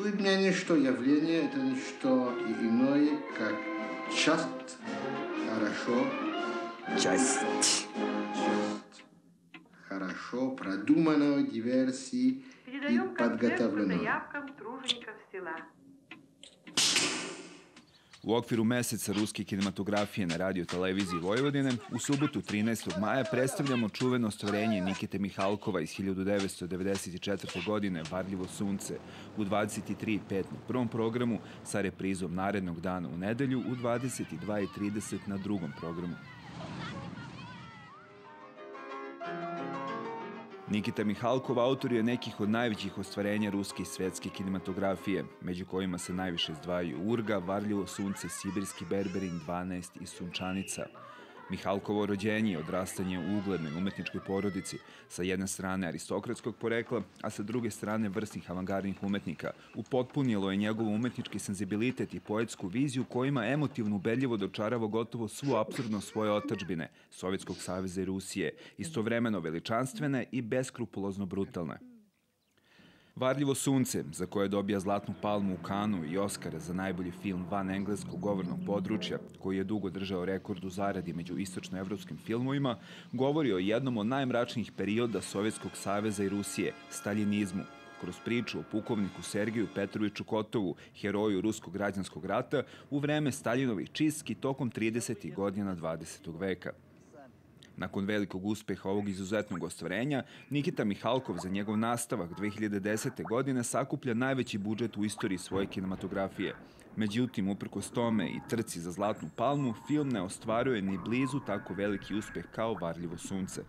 Существует мнение, что явление – это не что иное, как часть хорошо хорошо продуманной диверсии и подготовленной. U okviru meseca ruske kinematografije na radio televiziji Vojvodine, u subotu 13. maja predstavljamo čuveno ostvarenje Nikite Mihalkova iz 1994. godine Varljivo sunce u 23:05 na prvom programu sa reprizom narednog dana u nedelju u 22:30 na drugom programu. Nikita Mihalkov autor je nekih od najvećih ostvarenja ruske i svetske kinematografije, među kojima se najviše izdvajaju Urga, Varljivo sunce, Sibirski berberin, 12 i Sunčanica. Mihalkovo rođenje i odrastanje u uglednoj umetničkoj porodici, sa jedne strane aristokratskog porekla, a sa druge strane vrsnih avangardnih umetnika, upotpunilo je njegov umetnički senzibilitet i poetsku viziju kojima emotivno ubedljivo dočarava gotovo svu apsurdnost svoje otadžbine, Sovjetskog saveza i Rusije, istovremeno veličanstvene i beskrupulozno brutalne. Varljivo sunce, za koje dobija Zlatnu palmu u Kanu i Oskara za najbolji film van engleskog govornog područja, koji je dugo držao rekord u zaradi među istočnoevropskim filmovima, govori o jednom od najmračnijih perioda Sovjetskog saveza i Rusije, staljinizmu, kroz priču o pukovniku Sergeju Petroviću Kotovu, heroju Ruskog građanskog rata, u vreme Staljinovih čistki tokom 30. godina 20. veka. Nakon velikog uspeha ovog izuzetnog ostvarenja, Nikita Mihalkov za njegov nastavak 2010. godine sakuplja najveći budžet u istoriji svoje kinematografije. Međutim, uprkos tome i trci za Zlatnu palmu, film ne ostvaruje ni blizu tako veliki uspeh kao Varljivo sunce.